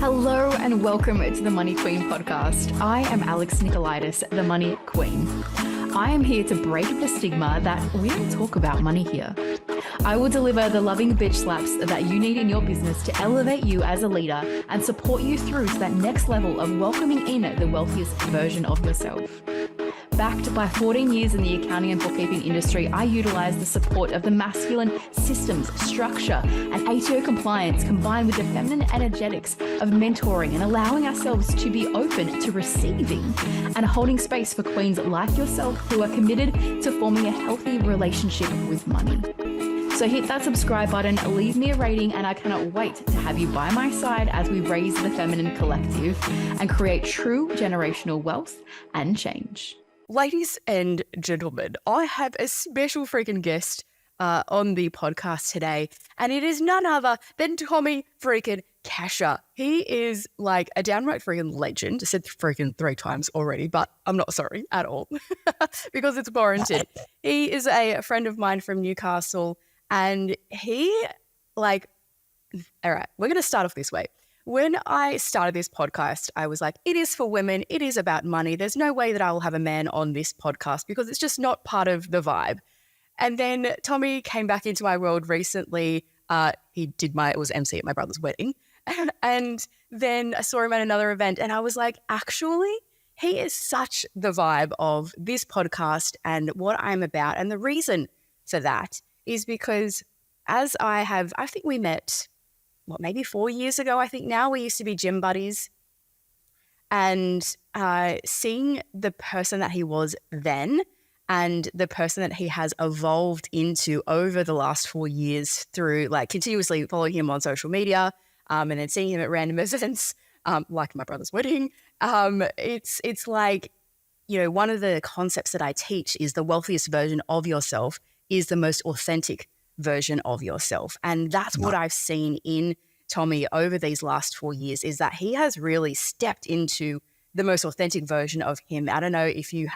Hello and welcome to the Money Queen podcast. I am Alex Nicolaitis, the Money Queen. I am here to break the stigma that we don't talk about money here. I will deliver the loving bitch slaps that you need in your business to elevate you as a leader and support you through to that next level of welcoming in the wealthiest version of yourself. Backed by 14 years in the accounting and bookkeeping industry, I utilize the support of the masculine systems, structure, and ATO compliance combined with the feminine energetics of mentoring and allowing ourselves to be open to receiving and holding space for queens like yourself who are committed to forming a healthy relationship with money. So hit that subscribe button, leave me a rating, and I cannot wait to have you by my side as we raise the feminine collective and create true generational wealth and change. Ladies and gentlemen, I have a special freaking guest on the podcast today, and it is none other than Tommy freaking Casha. He is like a downright freaking legend. I said freaking 3 times already, but I'm not sorry at all because it's warranted. He is a friend of mine from Newcastle, and all right, we're going to start off this way. When I started this podcast, I was like, it is for women. It is about money. There's no way that I will have a man on this podcast because it's just not part of the vibe. And then Tommy came back into my world recently. It was MC at my brother's wedding. And then I saw him at another event and I was like, actually, he is such the vibe of this podcast and what I'm about. And the reason for that is because I think we met maybe 4 years ago, I think now. We used to be gym buddies, and seeing the person that he was then and the person that he has evolved into over the last 4 years through like continuously following him on social media and then seeing him at random events, like my brother's wedding. It's like, one of the concepts that I teach is the wealthiest version of yourself is the most authentic version of yourself. And that's what I've seen in Tommy over these last 4 years, is that he has really stepped into the most authentic version of him. I don't know if you've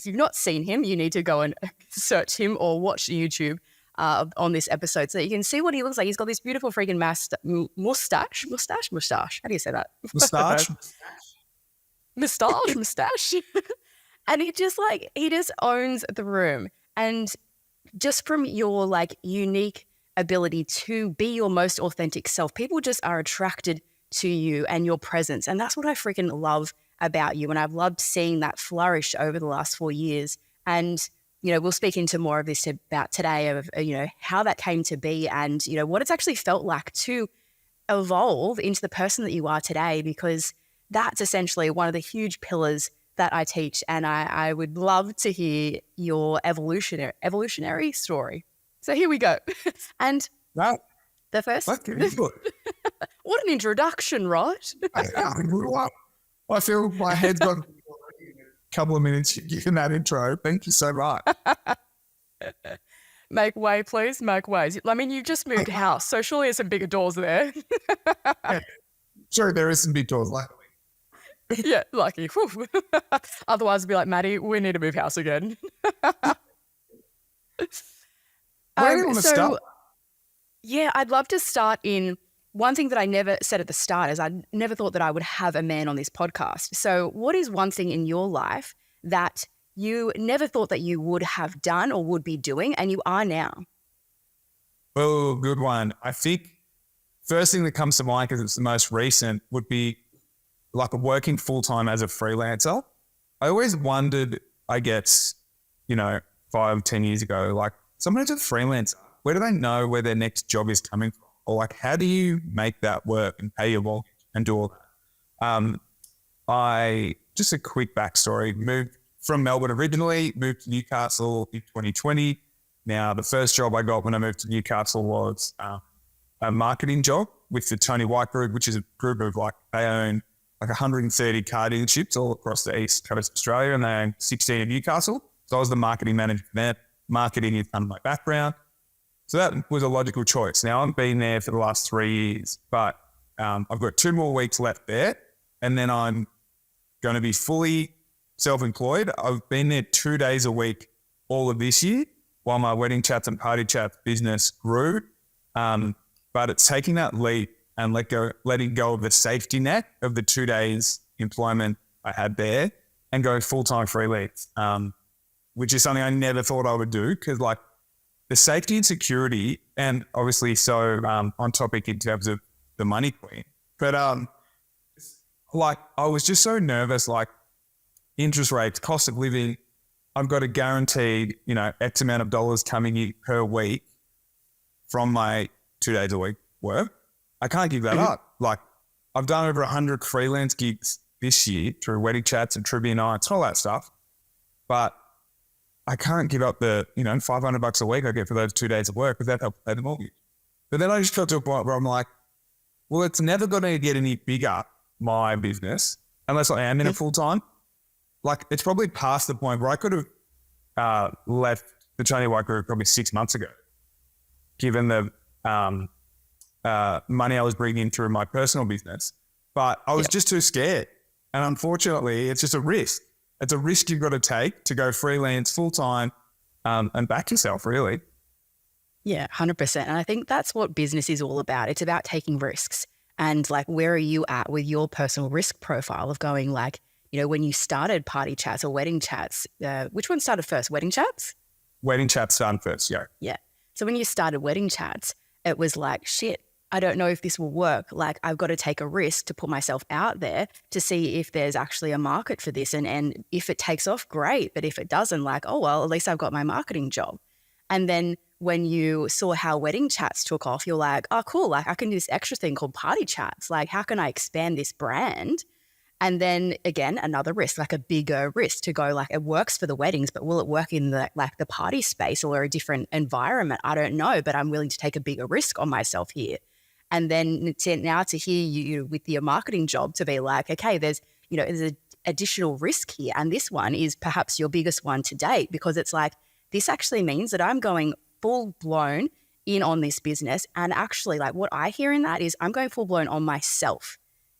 not seen him, you need to go and search him or watch YouTube on this episode so that you can see what he looks like. He's got this beautiful freaking mustache. How do you say that? Mustache. And he just owns the room. And just from your like unique ability to be your most authentic self, people just are attracted to you and your presence. And that's what I freaking love about you. And I've loved seeing that flourish over the last 4 years. And, we'll speak into more of this about today of, how that came to be and, what it's actually felt like to evolve into the person that you are today, because that's essentially one of the huge pillars that I teach, and I would love to hear your evolutionary story. So here we go. And the first... What an introduction, right? I feel my head's got a couple of minutes given that intro. Thank you so much. Make way, please. Make way. I mean, you just moved house, so surely there's some bigger doors there. Sure, there is some big doors, luckily. Yeah, lucky. Otherwise, it'd be like, Maddie, we need to move house again. Where do you want to start? Yeah, I'd love to start in one thing that I never said at the start is I never thought that I would have a man on this podcast. So what is one thing in your life that you never thought that you would have done or would be doing and you are now? Oh, good one. I think first thing that comes to mind, because it's the most recent, would be like working full-time as a freelancer. I always wondered, I guess, 5, 10 years ago, like someone who's a freelancer, where do they know where their next job is coming from? Or like, how do you make that work and pay your mortgage and do all that? Just a quick backstory, moved from Melbourne originally, moved to Newcastle in 2020. Now, the first job I got when I moved to Newcastle was a marketing job with the Tony White Group, which is a group of they own 130 car dealerships all across the east coast of Australia, and they own 16 in Newcastle. So I was the marketing manager for that. Marketing is kind of my background. So that was a logical choice. Now I've been there for the last 3 years, but I've got 2 more weeks left there, and then I'm going to be fully self-employed. I've been there 2 days a week all of this year while my wedding chats and party chats business grew. But it's taking that leap and letting go of the safety net of the 2 days employment I had there and go full-time freelance, which is something I never thought I would do because like the safety and security and obviously so on topic in terms of the money queen. But like I was just so nervous, like interest rates, cost of living, I've got a guaranteed, X amount of dollars coming in per week from my 2 days a week work. I can't give that up. Like I've done over 100 freelance gigs this year through wedding chats and trivia nights and all that stuff. But I can't give up the, $500 a week I get for those 2 days of work because that helps pay the mortgage. But then I just got to a point where I'm like, well, it's never going to get any bigger, my business, unless I am in a full-time. Like it's probably past the point where I could have left the Chinese White Group probably 6 months ago, given the money I was bringing in through my personal business. But I was just too scared. And unfortunately, it's just a risk. It's a risk you've got to take to go freelance full-time and back yourself, really. Yeah, 100%. And I think that's what business is all about. It's about taking risks. And like, where are you at with your personal risk profile of going like, when you started party chats or wedding chats, which one started first? Wedding chats? Wedding chats started first, yeah. Yeah. So when you started wedding chats, it was like, shit, I don't know if this will work. Like I've got to take a risk to put myself out there to see if there's actually a market for this. And if it takes off, great. But if it doesn't, like, oh, well, at least I've got my marketing job. And then when you saw how wedding chats took off, you're like, oh, cool. Like I can do this extra thing called party chats. Like how can I expand this brand? And then again, another risk, like a bigger risk to go like, it works for the weddings, but will it work in the party space or a different environment? I don't know, but I'm willing to take a bigger risk on myself here. And then now to hear you with your marketing job to be like, okay, there's an additional risk here. And this one is perhaps your biggest one to date because it's like, this actually means that I'm going full blown in on this business. And actually like what I hear in that is I'm going full blown on myself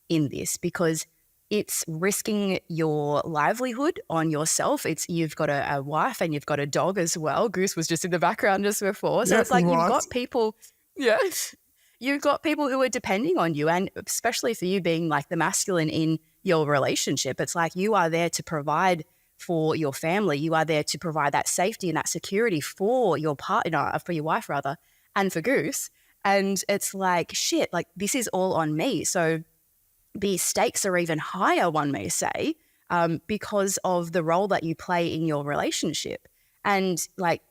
in this because it's risking your livelihood on yourself. You've got a wife and you've got a dog as well. Goose was just in the background just before. So it's like you've got people, you've got people who are depending on you. And especially for you being like the masculine in your relationship, it's like you are there to provide for your family. You are there to provide that safety and that security for your partner, for your wife rather, and for Goose. And it's like, shit, like this is all on me. So the stakes are even higher, one may say, because of the role that you play in your relationship. And like,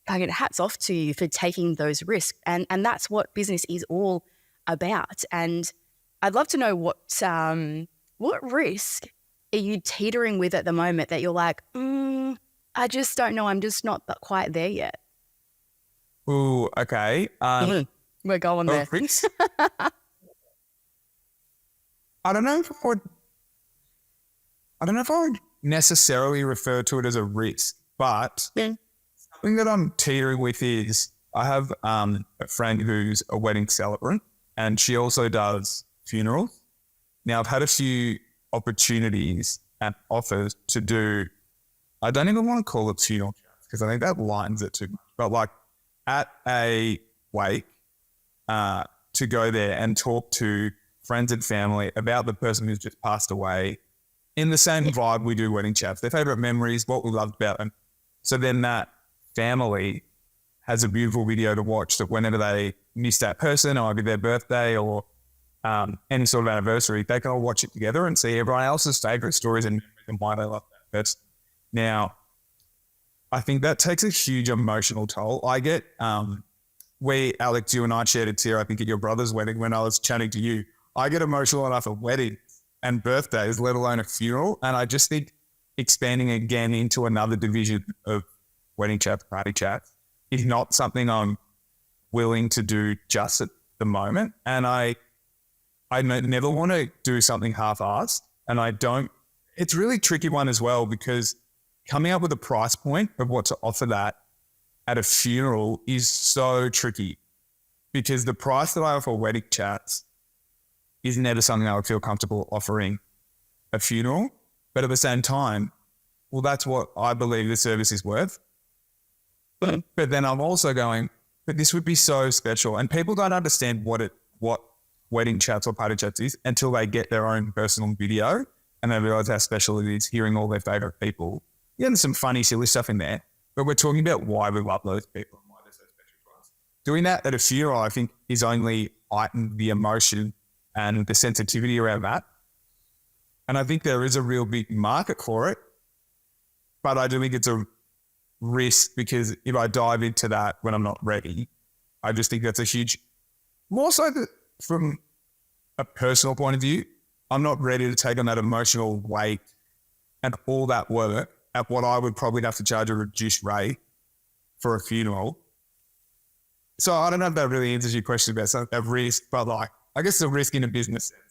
hats off to you for taking those risks. And that's what business is all about. And I'd love to know what risk are you teetering with at the moment that you're like, I just don't know. I'm just not quite there yet. Ooh, okay. We're going there. Risk? I don't know if I would necessarily refer to it as a risk, but something that I'm teetering with is I have a friend who's a wedding celebrant and she also does funerals. Now I've had a few opportunities and offers to do, I don't even want to call it funeral chats because I think that lightens it too much, but like at a wake to go there and talk to friends and family about the person who's just passed away in the same vibe we do wedding chats, their favorite memories, what we loved about them. So then that family has a beautiful video to watch that whenever they miss that person or either their birthday or any sort of anniversary, they can all watch it together and see everyone else's favorite stories and why they love that person. Now, I think that takes a huge emotional toll. I get, Alex, you and I shared it here, I think at your brother's wedding when I was chatting to you. I get emotional enough at weddings and birthdays, let alone a funeral. And I just think expanding again into another division of wedding chats, party chats is not something I'm willing to do just at the moment. And I never want to do something half-assed. And it's a really tricky one as well because coming up with a price point of what to offer that at a funeral is so tricky because the price that I offer wedding chats is never something I would feel comfortable offering a funeral. But at the same time, well, that's what I believe the service is worth. But then I'm also going, but this would be so special. And people don't understand what wedding chats or party chats is until they get their own personal video and they realize how special it is hearing all their favorite people. Yeah, there's some funny, silly stuff in there, but we're talking about why we love those people and why they're so special to us. Doing that at a funeral, I think, is only heightened the emotion and the sensitivity around that. And I think there is a real big market for it, but I do think it's a risk because if I dive into that when I'm not ready, I just think that's a huge, more so from a personal point of view, I'm not ready to take on that emotional weight and all that work at what I would probably have to charge a reduced rate for a funeral. So I don't know if that really answers your question about a risk, but like, I guess the risk in a business sense.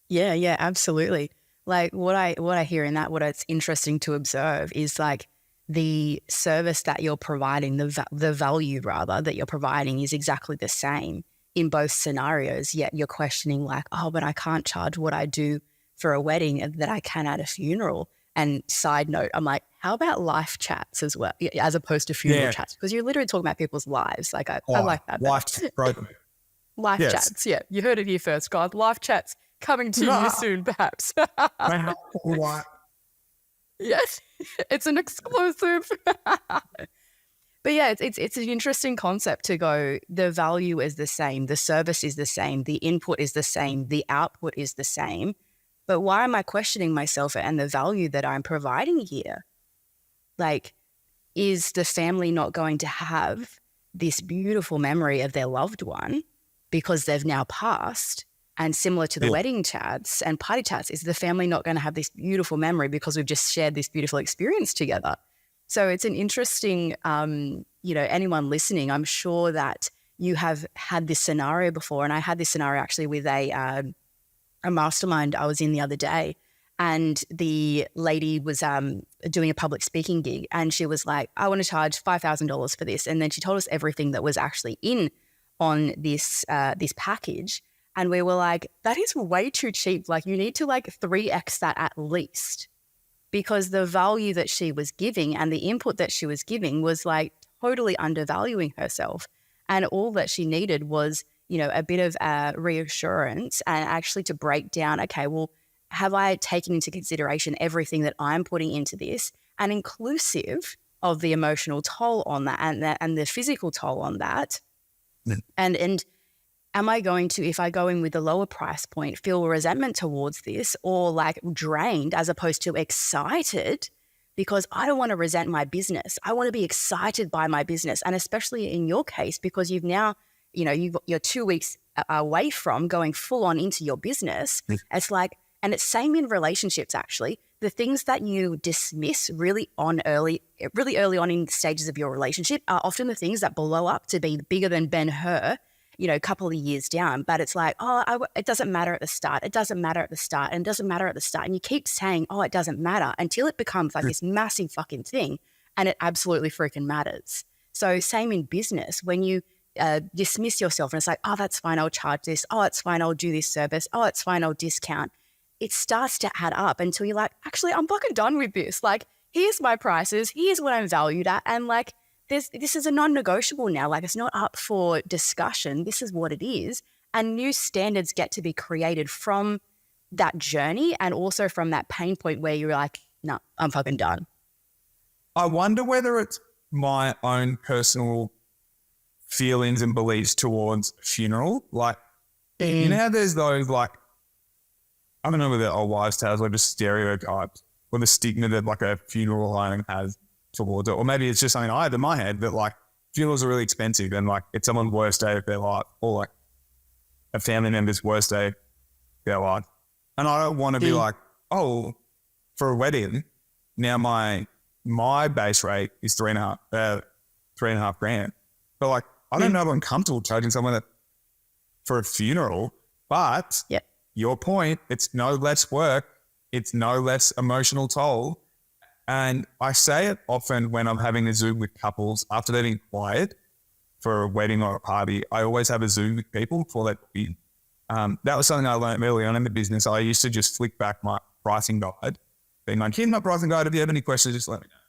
Yeah, absolutely. Like what I hear in that, what it's interesting to observe is like the service that you're providing, the value rather that you're providing is exactly the same in both scenarios. Yet you're questioning like, oh, but I can't charge what I do for a wedding that I can at a funeral. And side note, I'm like, how about life chats as well, as opposed to funeral chats? Because you're literally talking about people's lives. Like I like that. Life chats. Yeah, you heard it here first, guys. Life chats coming to you soon, perhaps. Yes, it's an exclusive. But yeah, it's an interesting concept to go, the value is the same, the service is the same, the input is the same, the output is the same. But why am I questioning myself and the value that I'm providing here? Like, is the family not going to have this beautiful memory of their loved one because they've now passed? And similar to the wedding chats and party chats, is the family not going to have this beautiful memory because we've just shared this beautiful experience together? So it's an interesting, anyone listening, I'm sure that you have had this scenario before. And I had this scenario actually with a mastermind I was in the other day. And the lady was doing a public speaking gig and she was like, I want to charge $5,000 for this. And then she told us everything that was actually in on this package. And we were like, that is way too cheap. Like you need to like 3x that at least, because the value that she was giving and the input that she was giving was like totally undervaluing herself. And all that she needed was, a bit of reassurance and actually to break down, okay, well, have I taken into consideration everything that I'm putting into this and inclusive of the emotional toll on that and the physical toll on that? Yeah. And am I going to, if I go in with a lower price point, feel resentment towards this or like drained as opposed to excited? Because I don't want to resent my business. I want to be excited by my business. And especially in your case, because you've now, you're 2 weeks away from going full on into your business. It's like, and it's same in relationships actually. The things that you dismiss really early on in stages of your relationship are often the things that blow up to be bigger than Ben-Hur, a couple of years down. But it's like, it doesn't matter at the start. It doesn't matter at the start. And it doesn't matter at the start. And you keep saying, it doesn't matter until it becomes like this massive fucking thing. And it absolutely freaking matters. So same in business, when you dismiss yourself and it's like, that's fine, I'll charge this. It's fine, I'll do this service. It's fine, I'll discount. It starts to add up until you're like, actually, I'm fucking done with this. Like, here's my prices. Here's what I'm valued at. And like, this is a non-negotiable now. Like, it's not up for discussion. This is what it is. And new standards get to be created from that journey and also from that pain point where you're like, no, I'm fucking done. I wonder whether it's my own personal feelings and beliefs towards a funeral. Like, you know how there's those like, I don't know whether old wives' tales or just stereotypes or the stigma that like a funeral home has towards it. Or maybe it's just something I had in my head that like funerals are really expensive and like it's someone's worst day of their life or like a family member's worst day of their life. And I don't want to be like, for a wedding, now my base rate is $3.5 grand. But like, I don't know if I'm comfortable charging someone that for a funeral, but your point, it's no less work. It's no less emotional toll. And I say it often when I'm having a Zoom with couples after they've been quiet for a wedding or a party. I always have a Zoom with people before they book in. That was something I learned early on in the business. I used to just flick back my pricing guide, being like, here's my pricing guide. If you have any questions, just let me know.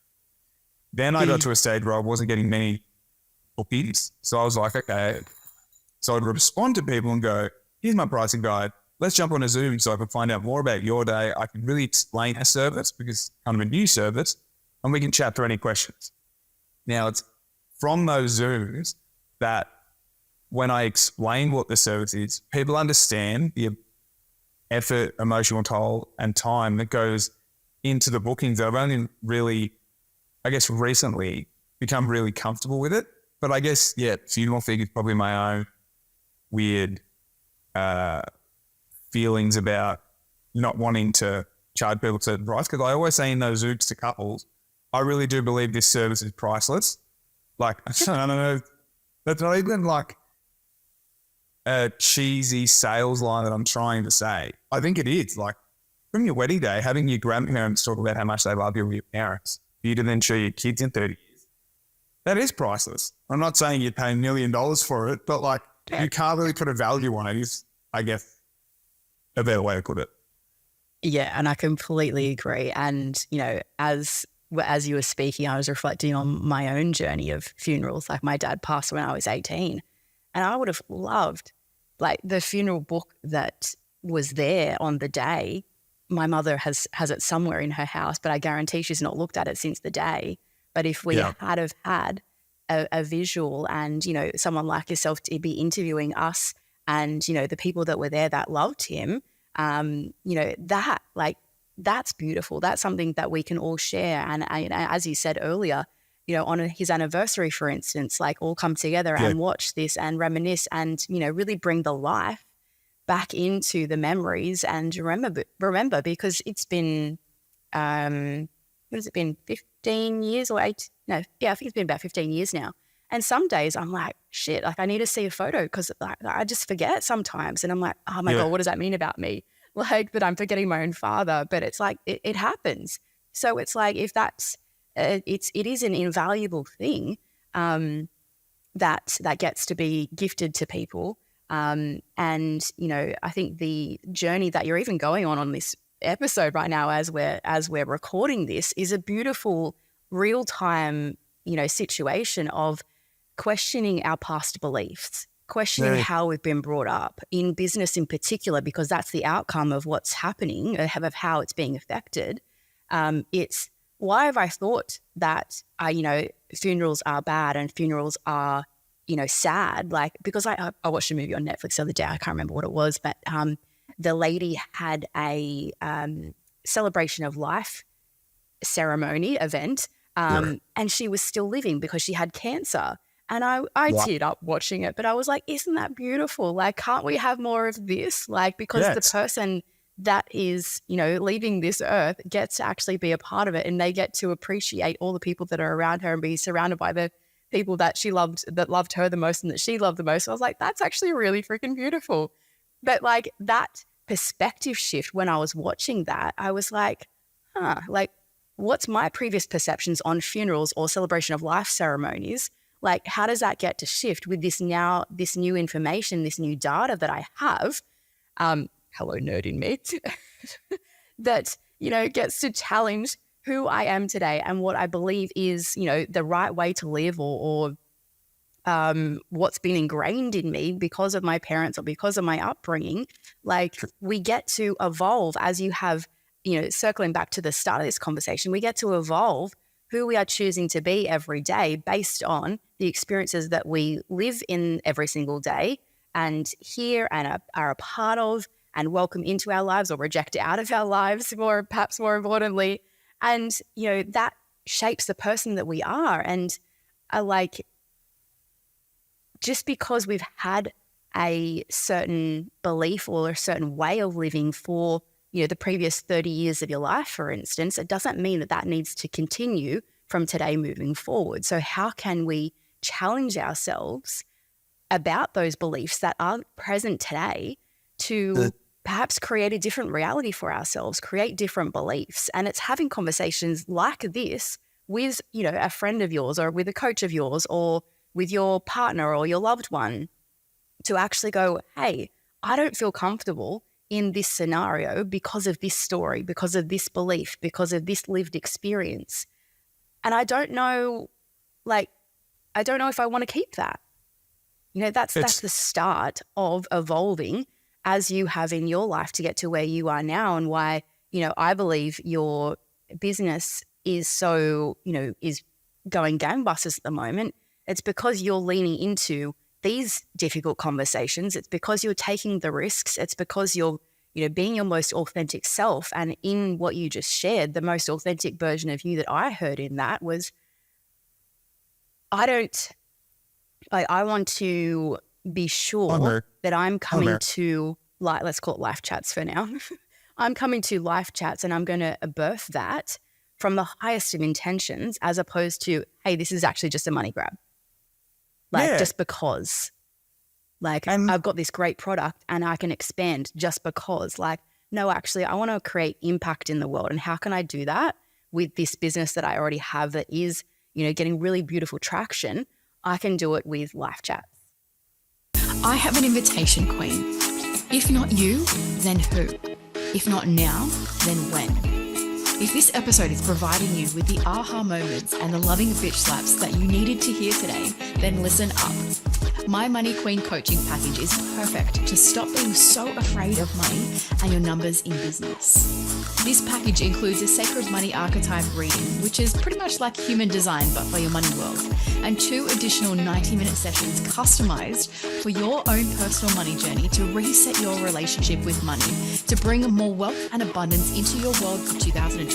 Then I got to a stage where I wasn't getting many bookings. So I was like, okay. So I'd respond to people and go, here's my pricing guide. Let's jump on a Zoom so I can find out more about your day. I can really explain a service because it's kind of a new service, and we can chat through any questions. Now, it's from those Zooms that when I explain what the service is, people understand the effort, emotional toll, and time that goes into the bookings. I've only really, I guess, recently become really comfortable with it. But I guess, yeah, funeral fig is probably my own weird feelings about not wanting to charge people a certain price. Because I always say in those Zooms to couples, I really do believe this service is priceless. Like, I don't know, that's not even like a cheesy sales line that I'm trying to say. I think it is. Like, from your wedding day, having your grandparents talk about how much they love you with your parents, for you to then show your kids in 30 years, that is priceless. I'm not saying you'd pay $1 million for it, but like, you can't really put a value on it is, I guess, a better way to put it. Yeah, and I completely agree. And, you know, as you were speaking, I was reflecting on my own journey of funerals. Like, my dad passed when I was 18, and I would have loved, like, the funeral book that was there on the day. My mother has it somewhere in her house, but I guarantee she's not looked at it since the day. But if we had have had a visual and, you know, someone like yourself to be interviewing us and, you know, the people that were there that loved him, you know, that's beautiful. That's something that we can all share. And as you said earlier, you know, on his anniversary, for instance, like, all come together and watch this and reminisce and, you know, really bring the life back into the memories and remember because it's been, what has it been, 15 years or 8? No, yeah, I think it's been about 15 years now. And some days I'm like, shit, like, I need to see a photo because I just forget sometimes. And I'm like, oh my God, what does that mean about me? Like, that I'm forgetting my own father. But it's like, it happens. So it's like, if that's, it is an invaluable thing that gets to be gifted to people. And, you know, I think the journey that you're even going on this episode right now as we're recording this is a beautiful real-time, you know, situation of questioning our past beliefs, questioning how we've been brought up in business in particular, because that's the outcome of what's happening, of how it's being affected. It's why have I thought that, you know, funerals are bad and funerals are, you know, sad? Like, because I watched a movie on Netflix the other day, I can't remember what it was, but the lady had a celebration of life ceremony event, and she was still living because she had cancer. And I teared up watching it, but I was like, isn't that beautiful? Like, can't we have more of this? Like, because the person that is, you know, leaving this earth gets to actually be a part of it, and they get to appreciate all the people that are around her and be surrounded by the people that she loved, that loved her the most and that she loved the most. So I was like, that's actually really freaking beautiful. But like, that perspective shift when I was watching that, I was like, like, what's my previous perceptions on funerals or celebration of life ceremonies? Like, how does that get to shift with this new information, this new data that I have? Hello, nerd in me, that, you know, gets to challenge who I am today and what I believe is, you know, the right way to live, or what's been ingrained in me because of my parents or because of my upbringing. Like, we get to evolve, as you have, you know, circling back to the start of this conversation, we get to evolve who we are choosing to be every day based on the experiences that we live in every single day and hear and are a part of and welcome into our lives or reject out of our lives, perhaps more importantly. And, you know, that shapes the person that we are. And like, just because we've had a certain belief or a certain way of living for, you know, the previous 30 years of your life, for instance, it doesn't mean that needs to continue from today moving forward. So how can we challenge ourselves about those beliefs that are present today to perhaps create a different reality for ourselves, create different beliefs? And it's having conversations like this with, you know, a friend of yours or with a coach of yours or with your partner or your loved one to actually go, hey, I don't feel comfortable in this scenario because of this story, because of this belief, because of this lived experience. And I don't know if I want to keep that. You know, that's the start of evolving as you have in your life to get to where you are now, and why, I believe your business is so, is going gangbusters at the moment. It's because you're leaning into these difficult conversations. It's because you're taking the risks. It's because you're, being your most authentic self. And in what you just shared, the most authentic version of you that I heard in that was, I want to be sure that I'm coming to, let's call it life chats for now. I'm coming to life chats and I'm going to birth that from the highest of intentions, as opposed to, hey, this is actually just a money grab. Just because. I've got this great product and I can expand just because. No, actually, I want to create impact in the world. And how can I do that with this business that I already have that is, getting really beautiful traction? I can do it with life chats. I have an invitation, Queen. If not you, then who? If not now, then when? If this episode is providing you with the aha moments and the loving bitch slaps that you needed to hear today, then listen up. My Money Queen coaching package is perfect to stop being so afraid of money and your numbers in business. This package includes a sacred money archetype reading, which is pretty much like human design but for your money world, and 2 additional 90-minute sessions customized for your own personal money journey to reset your relationship with money, to bring more wealth and abundance into your world for 2024.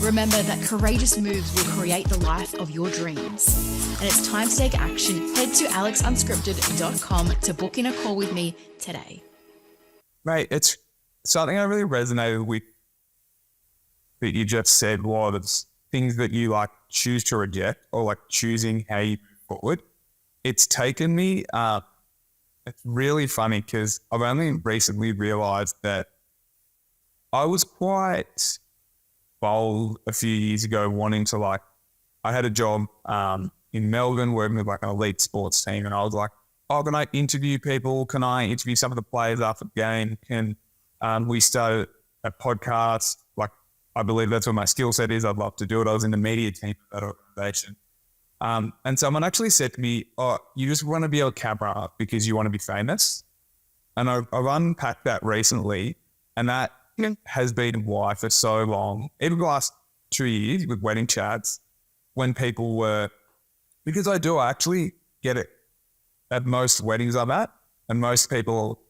Remember that courageous moves will create the life of your dreams. And it's time to take action. Head to alexunscripted.com to book in a call with me today. Mate, it's something I really resonated with that you just said was things that you choose to reject, or choosing how you move forward. It's taken me, it's really funny because I've only recently realized that I was quite bold a few years ago wanting to I had a job in Melbourne working with an elite sports team, and I was like, oh, can I interview people? Can I interview some of the players after the game? Can we start a podcast? I believe that's what my skill set is. I'd love to do it. I was in the media team of that organization. And someone actually said to me, oh, you just want to be on camera because you want to be famous. And I've unpacked that recently, and that has been why for so long, even the last 2 years with wedding chats, when people were, because I actually get it at most weddings I'm at, and most people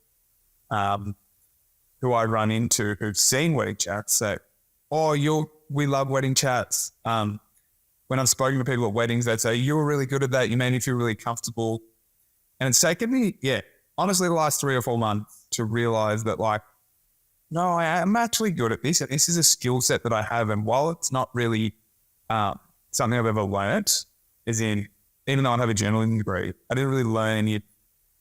who I run into who've seen wedding chats say, oh, we love wedding chats. When I've spoken to people at weddings, they'd say, you were really good at that. You made me feel really comfortable. And it's taken me, honestly, the last 3 or 4 months to realize that no, I am actually good at this. And this is a skill set that I have. And while it's not really something I've ever learnt, even though I have a journalism degree, I didn't really learn any of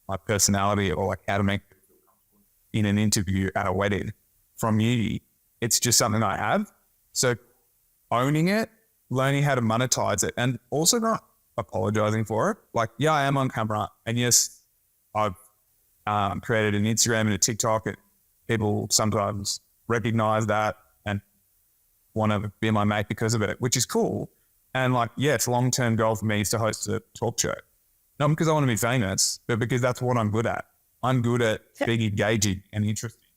my personality or how to make people feel comfortable in an interview at a wedding from uni. It's just something I have. So owning it, learning how to monetize it, and also not apologizing for it. I am on camera, and yes, I've created an Instagram and a TikTok, and people sometimes recognize that and want to be my mate because of it, which is cool. And it's a long-term goal for me is to host a talk show. Not because I want to be famous, but because that's what I'm good at. I'm good at being engaging and interesting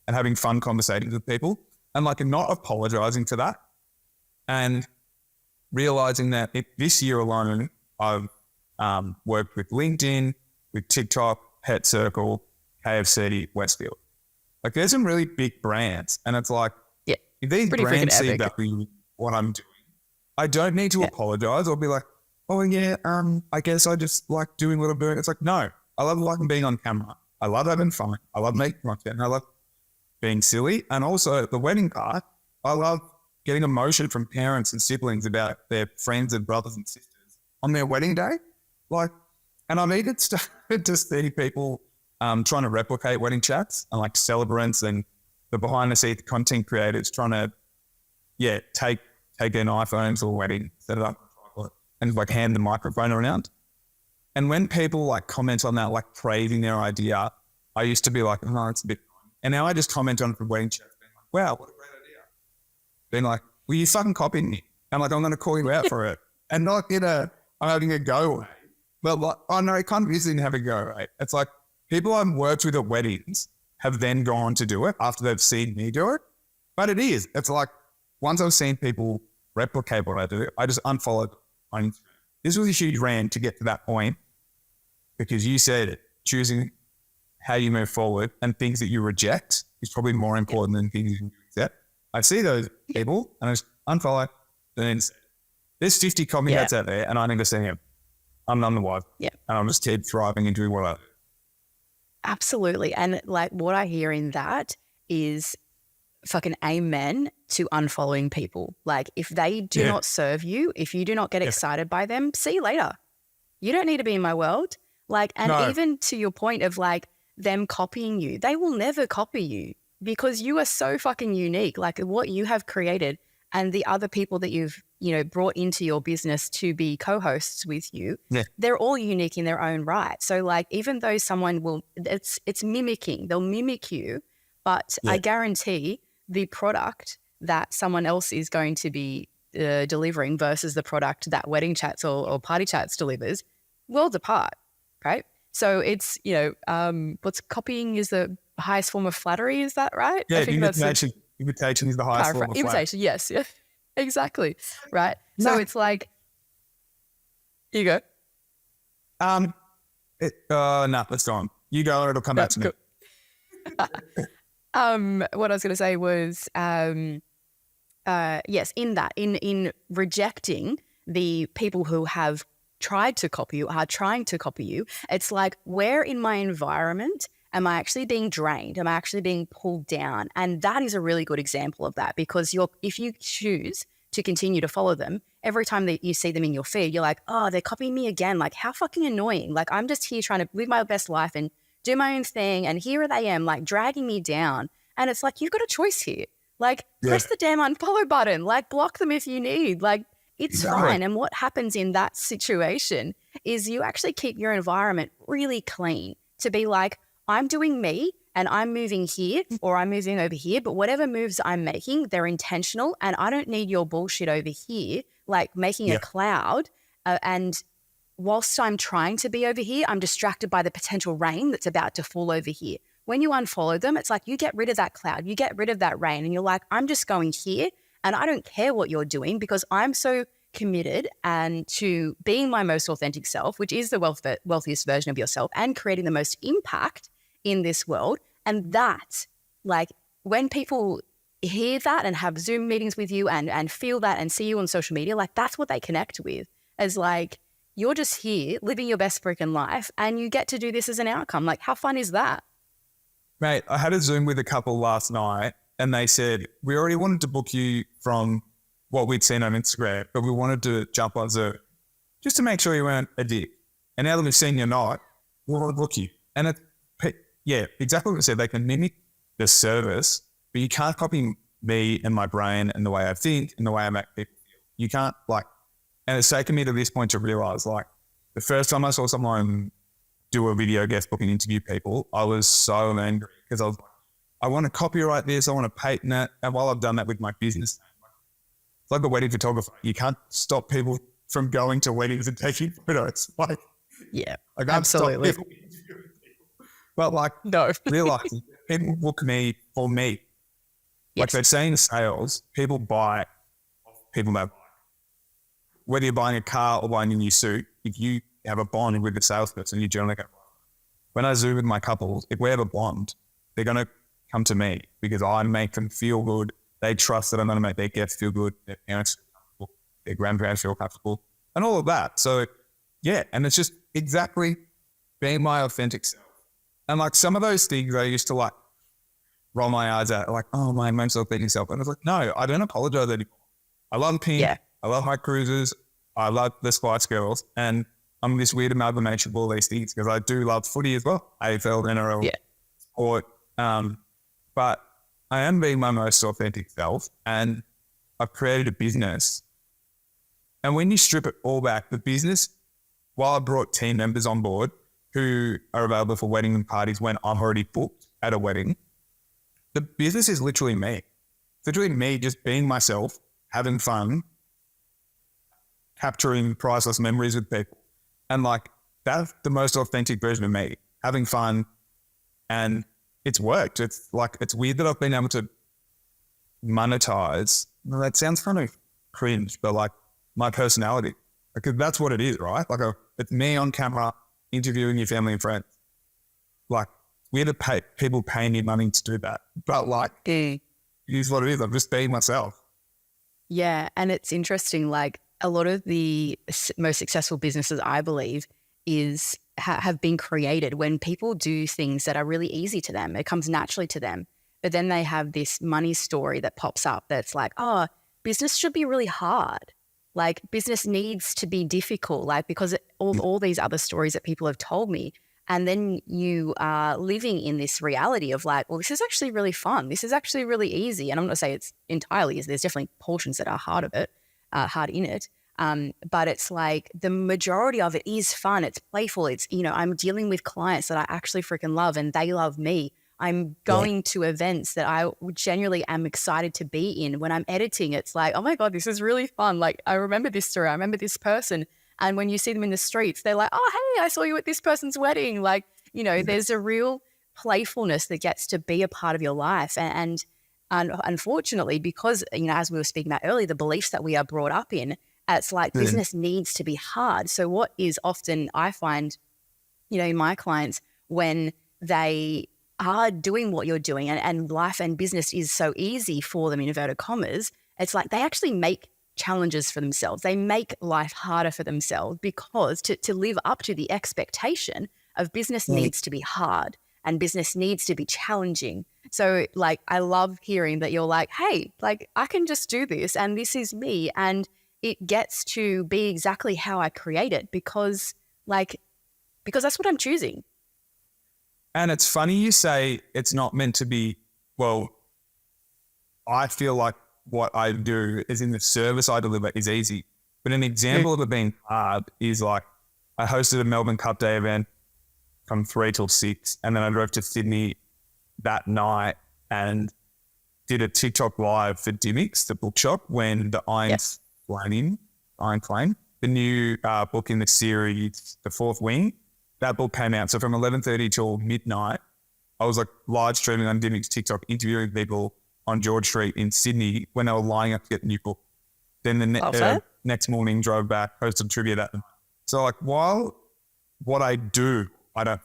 and having fun conversations with people, and not apologizing for that. And realizing that this year alone, I've worked with LinkedIn, with TikTok, Pet Circle, KFC, Westfield. There's some really big brands, and it's if these brands see value what I'm doing, I don't need to apologize or be oh yeah, I guess I just like doing what I'm doing. It's no, I love being on camera. I love having fun. I love making content. I love being silly. And also the wedding part, I love getting emotion from parents and siblings about their friends and brothers and sisters on their wedding day. And I've even started to see people trying to replicate wedding chats and celebrants and the behind the scenes content creators trying to, take their iPhones to a wedding, set it up and hand the microphone around. And when people comment on that, praising their idea, I used to be oh, it's a bit, and now I just comment on it from wedding chats, being wow, what a great idea. Being well, you fucking copied me. And I'm going to call you out for it. And not in I'm having a go way. But oh no, it kind of is in have a go, right? It's people I've worked with at weddings have then gone to do it after they've seen me do it. But it is. It's like once I've seen people replicate what I do, I just unfollowed on Instagram. This was a huge rant to get to that point because you said it, choosing how you move forward and things that you reject is probably more important than things you accept. I see those people and I just unfollow. Then there's 50 copycats out there and I need to see him. I'm none the wiser. Yeah. And I'm just keep thriving and doing what I do. Absolutely. And like what I hear in that is fucking amen to unfollowing people. Like if they do not serve you, if you do not get excited by them, see you later. You don't need to be in my world. Like, and even to your point of like them copying you, they will never copy you because you are so fucking unique. Like what you have created and the other people that you've, you know, brought into your business to be co-hosts with you, they're all unique in their own right. So like, even though someone will, it's mimicking, they'll mimic you, but I guarantee the product that someone else is going to be delivering versus the product that Wedding Chats or Party Chats delivers, worlds apart, right? So it's, you know, what's copying is the highest form of flattery, is that right? Yeah, imitation is the highest form of flattery. Imitation, yes, yeah, exactly, right? So it's like, you go. No, let's go on. You go and it'll come back to me. What I was going to say was, yes, in rejecting the people who have tried to copy you, are trying to copy you, it's like, where in my environment am I actually being drained? Am I actually being pulled down? And that is a really good example of that because if you choose to continue to follow them, every time that you see them in your feed, you're like, oh, they're copying me again. Like, how fucking annoying. Like, I'm just here trying to live my best life and do my own thing. And here they am, like, dragging me down. And it's like, you've got a choice here. Like, press the damn unfollow button. Like, block them if you need. Like, it's fine. And what happens in that situation is you actually keep your environment really clean to be like, I'm doing me and I'm moving here or I'm moving over here, but whatever moves I'm making, they're intentional and I don't need your bullshit over here, like making a cloud. And whilst I'm trying to be over here, I'm distracted by the potential rain that's about to fall over here. When you unfollow them, it's like you get rid of that cloud, you get rid of that rain and you're like, I'm just going here and I don't care what you're doing because I'm so committed and to being my most authentic self, which is the wealthiest version of yourself and creating the most impact in this world. And that, like, when people hear that and have Zoom meetings with you and feel that and see you on social media, like, that's what they connect with as like, you're just here living your best freaking life and you get to do this as an outcome. Like, how fun is that? Mate, I had a Zoom with a couple last night and they said, we already wanted to book you from what we'd seen on Instagram, but we wanted to jump on Zoom just to make sure you weren't a dick. And now that we've seen you're not, we want to book you. And exactly what I said. They can mimic the service, but you can't copy me and my brain and the way I think and the way I make people feel. You can't and it's taken me to this point to realize, like, the first time I saw someone do a video guest book and interview people, I was so angry because I was like, I want to copyright this, I want to patent it. And while I've done that with my business, it's like the wedding photographer. You can't stop people from going to weddings and taking photos. Like, I can't absolutely. Stop people. But like, no, realizing people book me for me. Like they're saying sales, people buy people that buy. Whether you're buying a car or buying a new suit, if you have a bond with the salesperson, you're generally going to buy. When I Zoom with my couples, if we have a bond, they're going to come to me because I make them feel good. They trust that I'm going to make their guests feel good, their parents feel comfortable, their grandparents feel comfortable, and all of that. So, and it's just exactly being my authentic self. And like some of those things I used to like roll my eyes at, like, oh, my most authentic self. And I was like, no, I don't apologize anymore. I love pink. Yeah. I love my cruises. I love the Spice Girls. And I'm this weird amalgamation of all these things because I do love footy as well, AFL, NRL, sport. But I am being my most authentic self and I've created a business. And when you strip it all back, the business, while I brought team members on board who are available for wedding and parties when I'm already booked at a wedding, the business is literally me. It's literally me just being myself, having fun, capturing priceless memories with people. And like, that's the most authentic version of me, having fun, And it's worked. It's weird that I've been able to monetize. Well, that sounds kind of cringe, but like my personality, because that's what it is, right? Like it's me on camera interviewing your family and friends. Like we had to pay people paying me money to do that, but like it is what it is. I'm just being myself. Yeah, and it's interesting. Like a lot of the most successful businesses, I believe, have been created when people do things that are really easy to them. It comes naturally to them. But then they have this money story that pops up that's like, oh, business should be really hard. Like business needs to be difficult, like because all these other stories that people have told me. And then you are living in this reality of like, well, this is actually really fun. This is actually really easy. And I'm not going to say it's entirely easy. There's definitely portions that are hard in it. But it's like the majority of it is fun. It's playful. It's, I'm dealing with clients that I actually freaking love and they love me. I'm going to events that I genuinely am excited to be in. When I'm editing, it's like, oh my God, this is really fun. Like I remember this story. I remember this person. And when you see them in the streets, they're like, oh, hey, I saw you at this person's wedding. Like, there's a real playfulness that gets to be a part of your life. And unfortunately, because, as we were speaking about earlier, the beliefs that we are brought up in, it's like business needs to be hard. So what is often I find, in my clients, when they are doing what you're doing and life and business is so easy for them, in inverted commas, it's like they actually make challenges for themselves. They make life harder for themselves because to live up to the expectation of business needs to be hard and business needs to be challenging. So like, I love hearing that you're like, hey, like I can just do this and this is me and it gets to be exactly how I create it because that's what I'm choosing. And it's funny you say it's not meant to be, well, I feel like what I do is in the service I deliver is easy. But an example of it being hard is like I hosted a Melbourne Cup Day event from 3 till 6 and then I drove to Sydney that night and did a TikTok live for Dimmicks, the bookshop, when the Iron Flame, the new book in the series, The Fourth Wing, that book came out. So from 11:30 till midnight, I was like live streaming on Dimmicks TikTok, interviewing people on George Street in Sydney when they were lining up to get the new book. Then the next morning drove back, hosted trivia that night. So like while what I do, I don't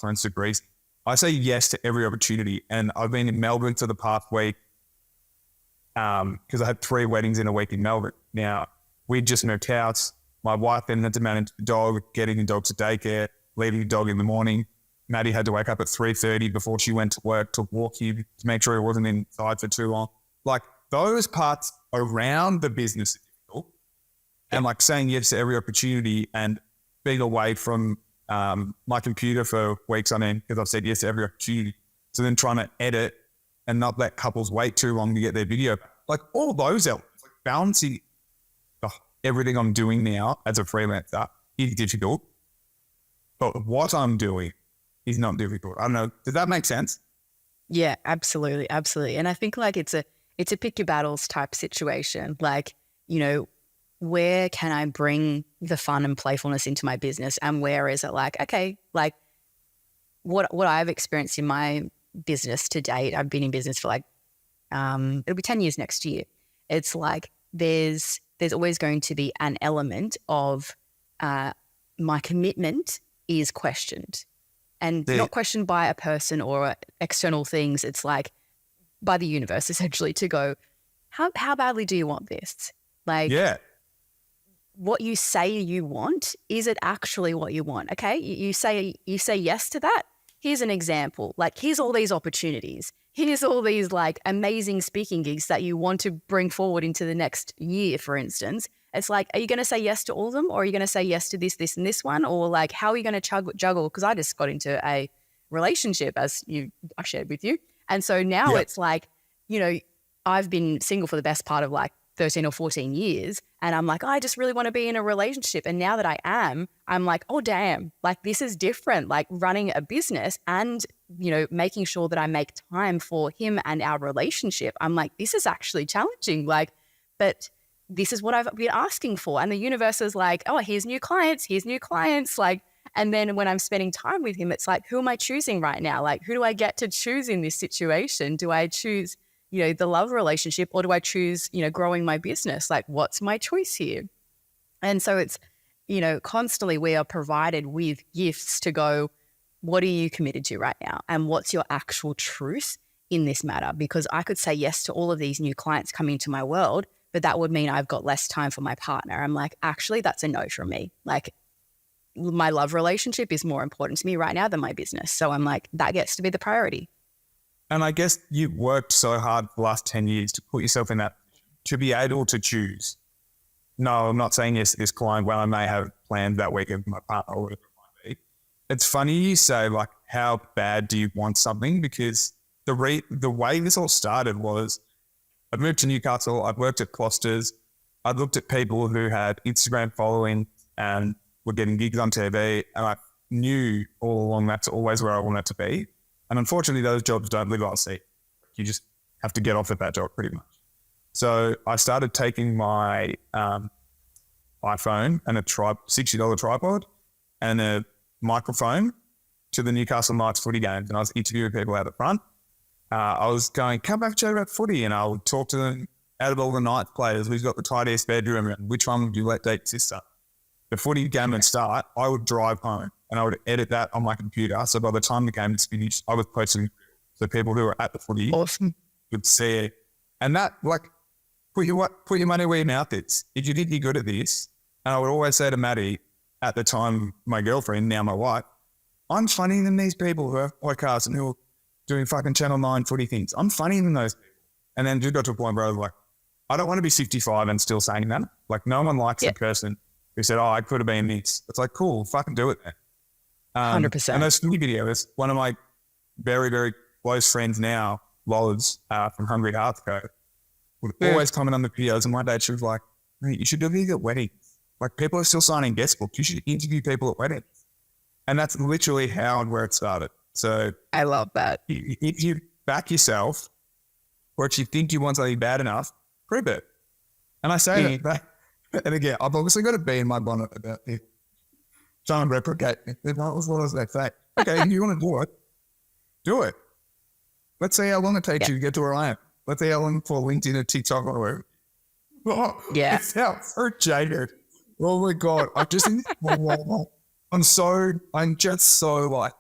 find super easy, I say yes to every opportunity. And I've been in Melbourne for the past week because I had 3 weddings in a week in Melbourne. Now, we just moved house. My wife then had to manage the dog, getting the dog to daycare, leaving the dog in the morning. Maddie had to wake up at 3:30 before she went to work to walk him to make sure he wasn't inside for too long. Like those parts around the business are difficult. And like saying yes to every opportunity and being away from my computer for weeks on end because I've said yes to every opportunity. So then trying to edit and not let couples wait too long to get their video. Like all those elements, like balancing everything I'm doing now as a freelancer is difficult. But what I'm doing is not difficult. I don't know. Does that make sense? Yeah, absolutely. Absolutely. And I think like it's a pick your battles type situation. Like, where can I bring the fun and playfulness into my business? And where is it like, okay, like what I've experienced in my business to date, I've been in business for like, it'll be 10 years next year. It's like, there's always going to be an element of my commitment is questioned. And not questioned by a person or external things. It's like by the universe, essentially, to go, how badly do you want this? Like, what you say you want, is it actually what you want? Okay, you say yes to that. Here's an example. Like, here's all these opportunities. Here's all these like amazing speaking gigs that you want to bring forward into the next year, for instance. It's like, are you going to say yes to all of them, or are you going to say yes to this, and this one? Or like, how are you going to juggle? Because I just got into a relationship, as I shared with you. And so now it's like, I've been single for the best part of like 13 or 14 years. And I'm like, I just really want to be in a relationship. And now that I am, I'm like, oh, damn, like this is different. Like running a business and, making sure that I make time for him and our relationship. I'm like, this is actually challenging. Like, but this is what I've been asking for. And the universe is like, oh, here's new clients. Like, And then when I'm spending time with him, it's like, who am I choosing right now? Like, who do I get to choose in this situation? Do I choose, the love relationship, or do I choose, growing my business? Like, what's my choice here? And so it's, constantly we are provided with gifts to go, what are you committed to right now? And what's your actual truth in this matter? Because I could say yes to all of these new clients coming into my world, but that would mean I've got less time for my partner. I'm like, actually, that's a no from me. Like, my love relationship is more important to me right now than my business. So I'm like, that gets to be the priority. And I guess you've worked so hard for the last 10 years to put yourself in that position, to be able to choose. No, I'm not saying yes to this client when I may have planned that weekend with my partner or whatever it might be. It's funny you say, like, how bad do you want something? Because the way this all started was I moved to Newcastle. I'd worked at Closter's. I looked at people who had Instagram following and were getting gigs on TV, and I knew all along that's always where I wanted to be. And unfortunately, those jobs don't live on sea. You just have to get off at that job pretty much. So I started taking my iPhone and a $60 tripod and a microphone to the Newcastle Knights footy games, and I was interviewing people out the front. I was going, come back and chat about footy, and I would talk to them out of all the Knights players. Who's got the tightest bedroom, and which one would you let date sister? The footy game would start, I would drive home and I would edit that on my computer. So by the time the game was finished, I was posting so people who were at the footy would see it. And that, like, put your money where your mouth is. If you think you're good at this, and I would always say to Maddie, at the time my girlfriend, now my wife, I'm funnier than these people who have podcasts and who are doing fucking Channel 9 footy things. I'm funnier than those people. And then it got to a point where I was like, I don't want to be 55 and still saying that. Like, no one likes the person who said, I could have been this. It's like, cool, fucking do it then. 100%. And those footy videos, one of my very, very close friends now, Loz from Hungry Hearts Co, would always comment on the videos. And one day she was like, mate, you should do these at weddings. Like, people are still signing guest books. You should interview people at weddings. And that's literally how and where it started. So I love that. If you back yourself, or if you think you want something bad enough, prove it. And I say that. And again, I've obviously got to be in my bonnet about it. Trying to replicate me. That was what I was going to say. Okay, if you want to do it. Let's see how long it takes you to get to where I am. Let's see how long for LinkedIn or TikTok or whatever. Oh, it sounds so jaded. Oh my God. I'm just so like,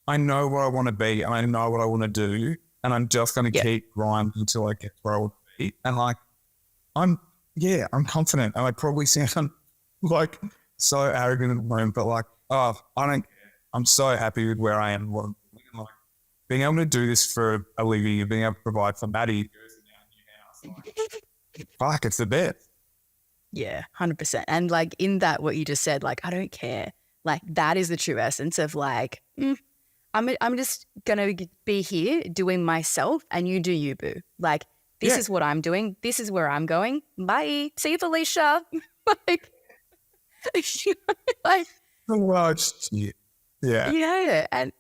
I know what I want to be and I know what I want to do. And I'm just going to keep grinding until I get where I want to be. And like, I'm confident. And I probably sound like so arrogant at the moment, but like, I don't care. I'm so happy with where I am. What I'm doing. Like, being able to do this for a living and being able to provide for Maddie, fuck, it's the best. Yeah, 100%. And like in that, what you just said, like, I don't care. Like, that is the true essence of like, I'm just going to be here doing myself and you do you, boo. Like, this is what I'm doing. This is where I'm going. Bye. See you, Felicia. like, well, yeah. And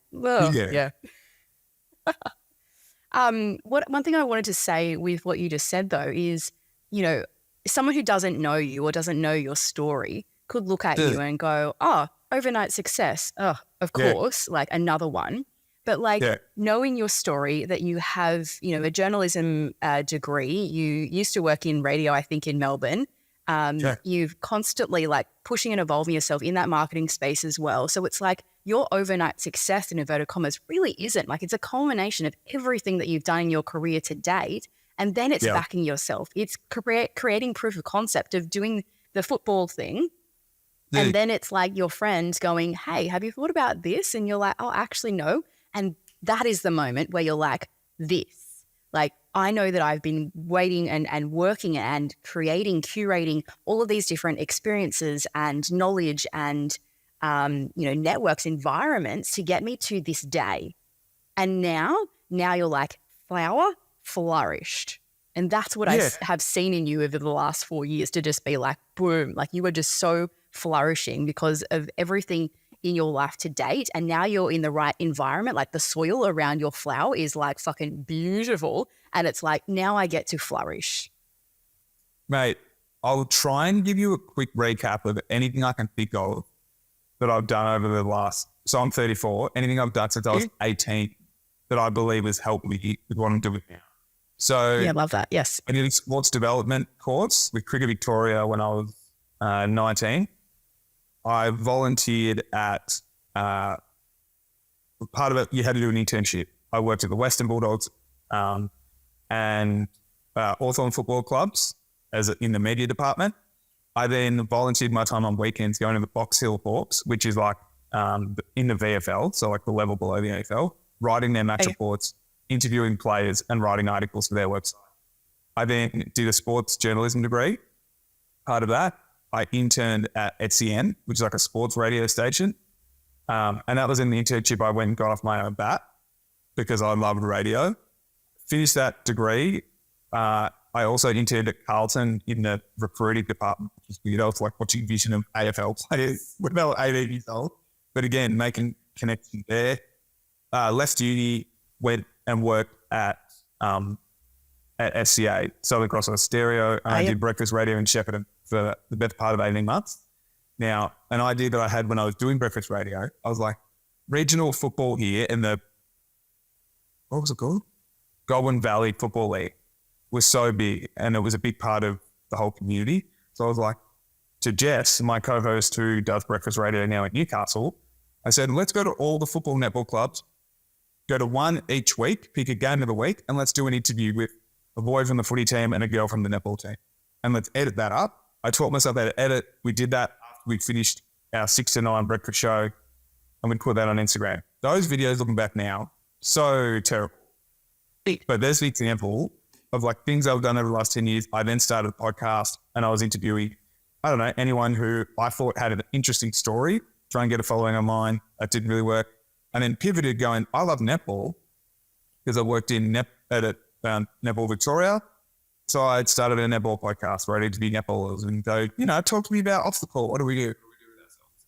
well, one thing I wanted to say with what you just said though is, someone who doesn't know you or doesn't know your story could look at you and go, oh, overnight success. Oh, of course, like another one. But like knowing your story, that you have, a journalism degree, you used to work in radio, I think in Melbourne. You've constantly like pushing and evolving yourself in that marketing space as well. So it's like your overnight success in inverted commas really isn't like, it's a culmination of everything that you've done in your career to date. And then it's backing yourself. It's creating proof of concept of doing the football thing. And then it's like your friends going, hey, have you thought about this? And you're like, oh, actually, no. And that is the moment where you're like, this. Like, I know that I've been waiting and working and creating, curating all of these different experiences and knowledge and, networks, environments to get me to this day. And now you're like, flower flourished. And that's what I have seen in you over the last 4 years, to just be like, boom, like you were just so flourishing because of everything in your life to date. And now you're in the right environment, like the soil around your flower is like fucking beautiful. And it's like, now I get to flourish. Mate, I'll try and give you a quick recap of anything I can think of. that I've done over the last, so I'm 34, anything I've done since I was 18 that I believe has helped me with what I'm doing now. So Yeah, love that. Yes. I did a sports development course with Cricket Victoria when I was 19. I volunteered at, part of it, you had to do an internship. I worked at the Western Bulldogs and Hawthorn football clubs in the media department. I then volunteered my time on weekends going to the Box Hill Hawks, which is like in the VFL, so like the level below the AFL, writing their match reports, interviewing players and writing articles for their website. I then did a sports journalism degree. Part of that, I interned at SEN, which is like a sports radio station. And that was in the internship I went and got off my own bat because I loved radio. Finished that degree. I also interned at Carlton in the recruiting department, which was weird. I was like watching vision of AFL players when they were 18 years old. But again, making connections there. Left uni, went and worked at SCA, Southern Cross Stereo, and I did breakfast radio in Shepparton for the better part of 18 months. Now, an idea that I had when I was doing breakfast radio, I was like, regional football here in the, what was it called? Goulburn Valley Football League was so big, and it was a big part of the whole community. So I was like, to Jess, my co-host who does breakfast radio now at Newcastle, I said, let's go to all the football netball clubs, go to one each week, pick a game of the week, and let's do an interview with a boy from the footy team and a girl from the netball team. And let's edit that up. I taught myself how to edit. We did that after we finished our 6 to 9 breakfast show, and we put that on Instagram. Those videos, looking back now, so terrible. But there's the example of like things I've done over the last 10 years. I then started a podcast and I was interviewing, I don't know, anyone who I thought had an interesting story, try and get a following online. That didn't really work. And then pivoted going, I love netball because I worked in Netball Victoria. So I started a netball podcast where I interviewed netballers and go, talk to me about off the court. What do we do? What do we do with ourselves?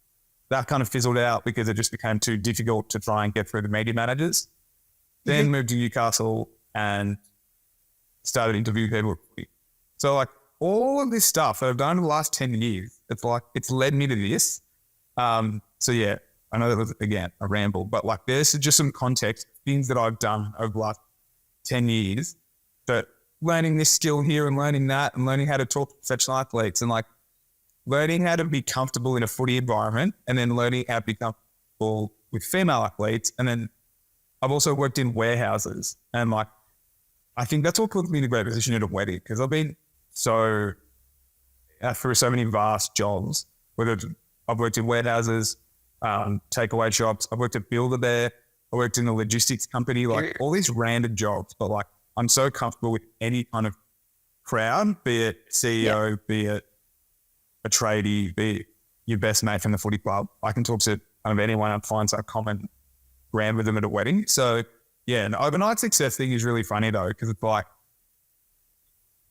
That kind of fizzled out because it just became too difficult to try and get through the media managers. Then moved to Newcastle and started interviewing people. So like all of this stuff that I've done in the last 10 years, it's like it's led me to this. So yeah, I know that was, again, a ramble, but like there's just some context, things that I've done over the last 10 years that learning this skill here and learning that and learning how to talk to professional athletes and like learning how to be comfortable in a footy environment and then learning how to be comfortable with female athletes. And then I've also worked in warehouses and like, I think that's what put me in a great position at a wedding because I've been through so many vast jobs, whether I've worked in warehouses, takeaway shops, I've worked at Builder there, I worked in a logistics company, like all these random jobs, but like I'm so comfortable with any kind of crowd, be it CEO, be it a tradie, be it your best mate from the footy club. I can talk to kind of anyone and find some common ground with them at a wedding. So yeah, an overnight success thing is really funny though, because it's like,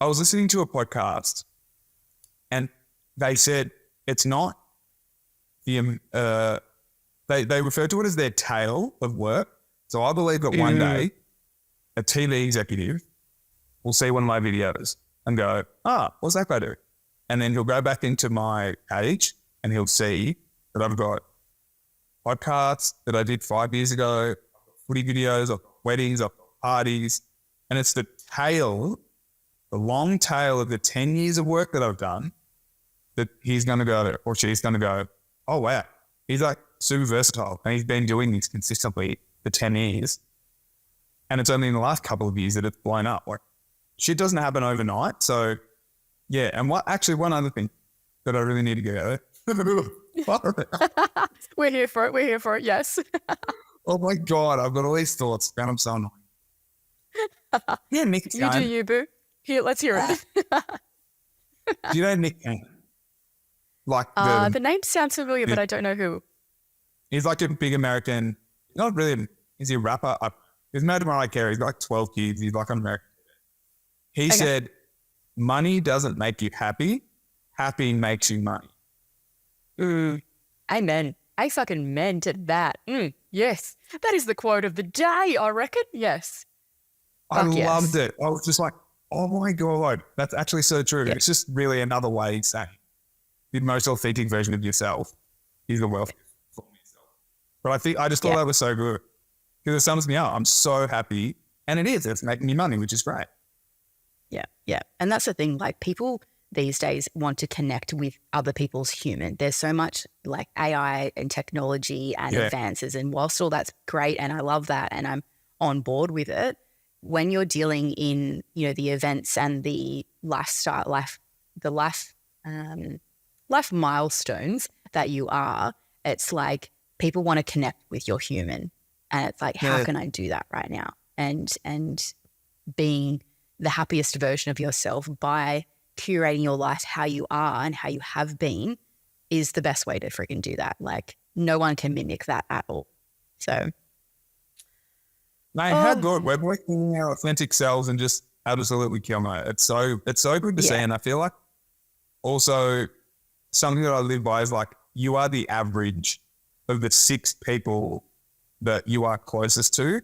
I was listening to a podcast and they said it's not the, they refer to it as their tail of work. So I believe that one day a TV executive will see one of my videos and go, what's that guy do? And then he'll go back into my page and he'll see that I've got podcasts that I did 5 years ago, I've got footy videos, I've got weddings, I've got parties. And it's the tail, the long tail of the 10 years of work that I've done that he's going to go, or she's going to go, oh, wow. He's like super versatile and he's been doing this consistently for 10 years. And it's only in the last couple of years that it's blown up. Like shit doesn't happen overnight. So yeah. And one other thing that I really need to get out of. We're here for it. We're here for it. Yes. Oh my God. I've got all these thoughts and I'm so annoying. Yeah, Nick You do you, boo. Here, let's hear it. Do you know Nick Cannon? Like the name sounds familiar, but I don't know who. He's like a big American, not really, is he a rapper? He's married to Mariah Carey. He's got like 12 kids. He's like an American. He said, money doesn't make you happy. Happy makes you money. Amen. I fucking meant that. Yes. That is the quote of the day, I reckon. Yes. I loved it. I was just like, oh my God, that's actually so true. Yeah. It's just really another way of saying the most authentic version of yourself is the wealth. But I just thought that was so good because it sums me up. I'm so happy, and it's making me money, which is great. Yeah. And that's the thing, like people these days want to connect with other people's human. There's so much like AI and technology and advances. And whilst all that's great and I love that and I'm on board with it, when you're dealing in, the events and the life milestones that you are, it's like people want to connect with your human. And it's like, how can I do that right now? And being the happiest version of yourself by curating your life how you are and how you have been is the best way to freaking do that. Like no one can mimic that at all. So. Mate, how good. We're working our authentic selves and just absolutely killing it. It's so good to see. And I feel like also something that I live by is like you are the average of the 6 people that you are closest to.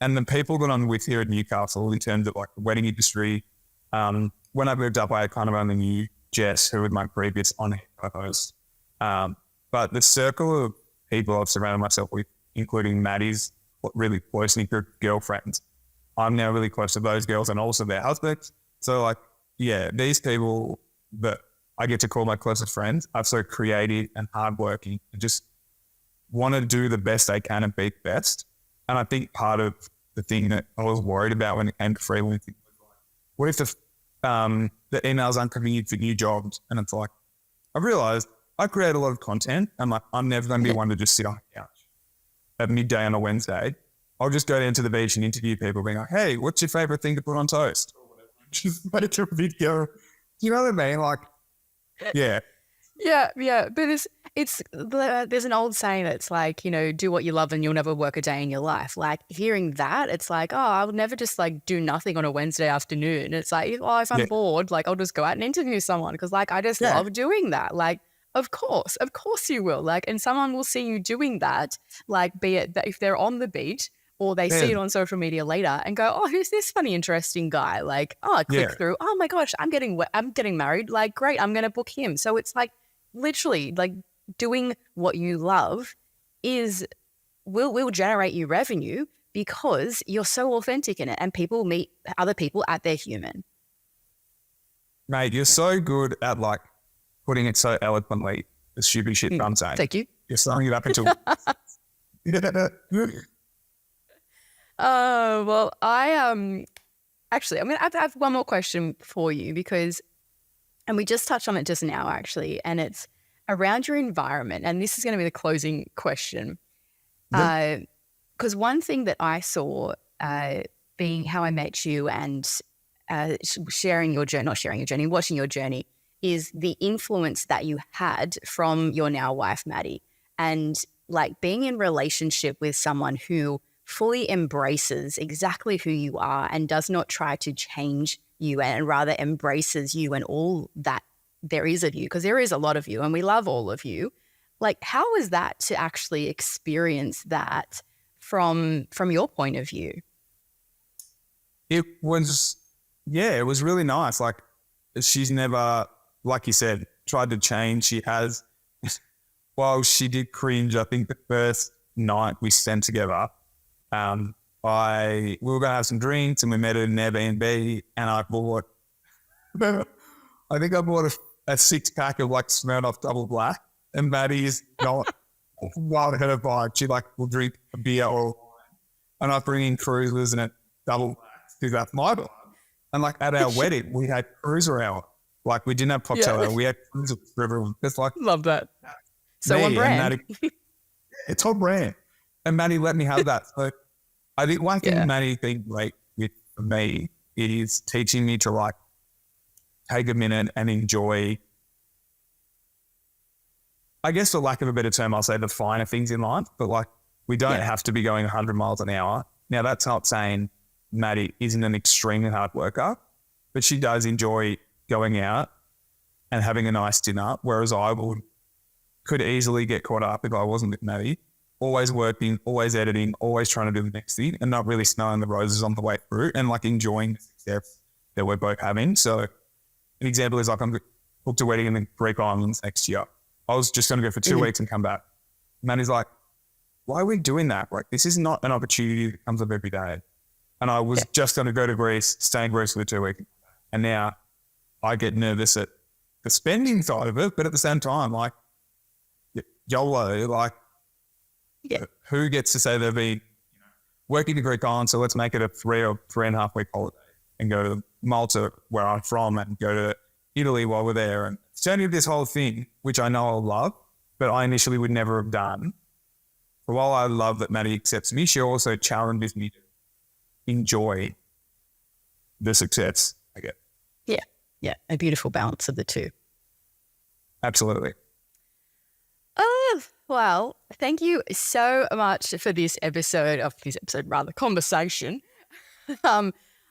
And the people that I'm with here at Newcastle in terms of like the wedding industry, when I moved up, I kind of only knew Jess, who was my previous on-air co-host. But the circle of people I've surrounded myself with, including Maddie's really close knit girlfriends, I'm now really close to those girls and also their husbands. So like, these people that I get to call my closest friends are so creative and hardworking and just want to do the best they can and be the best. And I think part of the thing that I was worried about when it came to freelancing was like, what if the emails aren't coming in for new jobs? And it's like, I realized I create a lot of content and like, I'm never going to be one to just sit on the couch at midday on a Wednesday. I'll just go down to the beach and interview people being like, hey, what's your favorite thing to put on toast? Or whatever. Just make a video. You know what I mean? Like, yeah. Yeah. But there's an old saying that's like, do what you love and you'll never work a day in your life. Like hearing that, it's like, oh, I'll never just like do nothing on a Wednesday afternoon. It's like, if I'm bored, like I'll just go out and interview someone because like I just love doing that. Like, of course you will. Like, and someone will see you doing that, like be it that if they're on the beach or they see it on social media later and go, oh, who's this funny, interesting guy? Like, oh, I click through. Oh my gosh, I'm getting married. Like, great, I'm going to book him. So it's like literally like doing what you love will generate you revenue because you're so authentic in it and people meet other people at their human. Mate, you're so good at like putting it so eloquently, the stupid shit I'm saying. Thank you. You're summing it up into well, actually, I'm going to have one more question for you and we just touched on it just now actually, and it's around your environment. And this is going to be the closing question. Because one thing that I saw being how I met you and watching your journey is the influence that you had from your now wife, Maddie, and like being in relationship with someone who fully embraces exactly who you are and does not try to change you and rather embraces you and all that there is of you, because there is a lot of you and we love all of you. Like, how was that to actually experience that from your point of view? It was really nice. Like, she's never, like you said, tried to change. She has, while she did cringe, I think the first night we spent together, we were going to have some drinks and we met at an Airbnb and I bought a 6-pack of like Smirnoff Double Black, and Maddie's not wild her vibe. She like will drink a beer or wine, and I bring in cruisers and a double black because that's my vibe. And like at our wedding, we had cruiser hour. Like we didn't have cocktail hour, we had cruiser for everyone. It's like love that. So on brand. Maddie, it's on brand. And Maddie let me have that. So I think one thing Maddie been great with for me is teaching me to like take a minute and enjoy, I guess for lack of a better term, I'll say the finer things in life, but like we don't have to be going 100 miles an hour. Now that's not saying Maddie isn't an extremely hard worker, but she does enjoy going out and having a nice dinner, whereas I could easily get caught up if I wasn't with Maddie, always working, always editing, always trying to do the next thing and not really smelling the roses on the way through and like enjoying the success that we're both having. So an example is like I'm booked a wedding in the Greek Islands next year. I was just going to go for 2 weeks and come back. Maddie's like, why are we doing that? Like, this is not an opportunity that comes up every day. And I was just going to go to Greece, stay in Greece for the 2 weeks. And now I get nervous at the spending side of it. But at the same time, like, YOLO, like, who gets to say they've been working the Greek island, so let's make it a 3 or 3.5 week holiday and go to Malta, where I'm from, and go to Italy while we're there. And it's only this whole thing, which I know I'll love, but I initially would never have done. But while I love that Maddie accepts me, she also challenges me to enjoy the success I get. Yeah, a beautiful balance of the two. Absolutely. Oh, well, thank you so much for this conversation.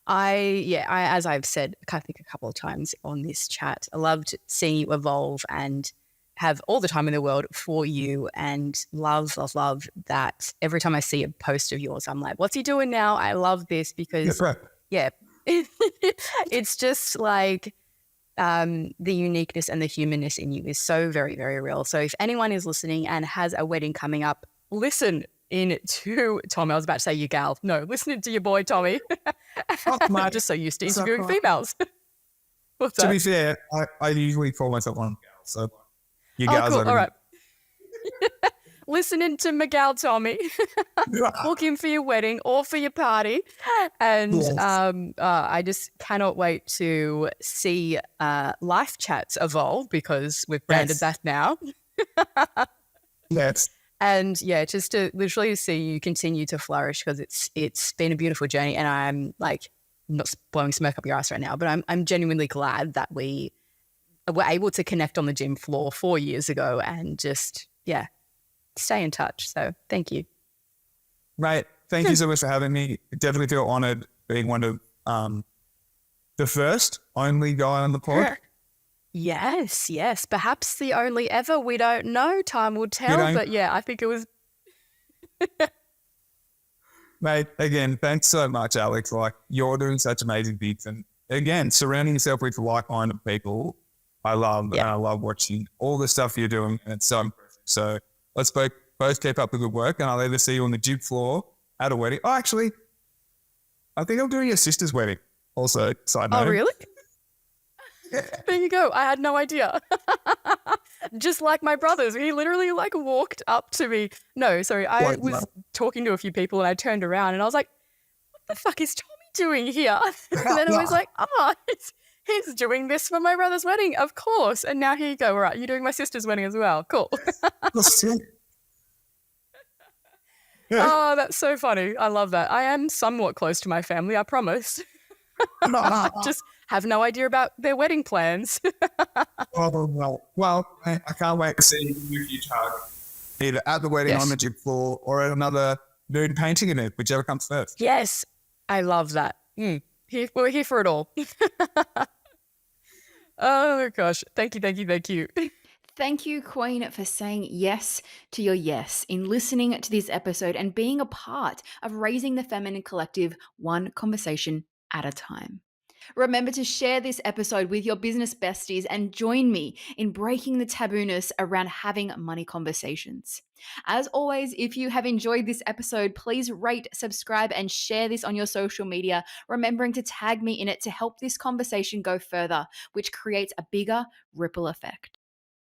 As I've said, I think a couple of times on this chat, I loved seeing you evolve and have all the time in the world for you, and love that every time I see a post of yours, I'm like, what's he doing now? I love this because, it's just like the uniqueness and the humanness in you is so very, very real. So if anyone is listening and has a wedding coming up, listen in to Tommy. I was about to say you gal. No, listen to your boy, Tommy. I'm just so used to interviewing females. To be fair, I usually call myself one gal, so you guys cool. All right. Listening to Miguel, Tommy. Looking for your wedding or for your party. And I just cannot wait to see life chats evolve, because we've branded that now. Yes. And just to literally see you continue to flourish, because it's been a beautiful journey, and I'm like not blowing smoke up your ass right now, but I'm genuinely glad that we were able to connect on the gym floor 4 years ago and just stay in touch. So thank you. Mate, thank you so much for having me. I definitely feel honoured being one of the first only guy on the pod. Yes. Perhaps the only ever. We don't know. Time will tell. But I think it was. Mate, again, thanks so much, Alex. Like, you're doing such amazing things. And again, surrounding yourself with like-minded people, I love. And I love watching all the stuff you're doing. And it's so impressive. So let's both keep up the good work. And I'll either see you on the gym floor at a wedding. Oh, actually, I think I'm doing your sister's wedding also. Side note. Oh, really? There you go. I had no idea. Just like my brothers, he literally like walked up to me. No, sorry. I was talking to a few people and I turned around and I was like, what the fuck is Tommy doing here? And then I was like, he's doing this for my brother's wedding. Of course. And now here you go. All right. You're doing my sister's wedding as well. Cool. Oh, that's so funny. I love that. I am somewhat close to my family, I promise. Just have no idea about their wedding plans. Well, I can't wait to see you future hug, either at the wedding on the gym floor or at another nude painting event, whichever comes first. Yes, I love that. We're here for it all. Oh, gosh. Thank you. Thank you, Queen, for saying yes to your yes in listening to this episode and being a part of raising the feminine collective one conversation at a time. Remember to share this episode with your business besties and join me in breaking the tabooness around having money conversations. As always, if you have enjoyed this episode, please rate, subscribe, and share this on your social media, remembering to tag me in it to help this conversation go further, which creates a bigger ripple effect.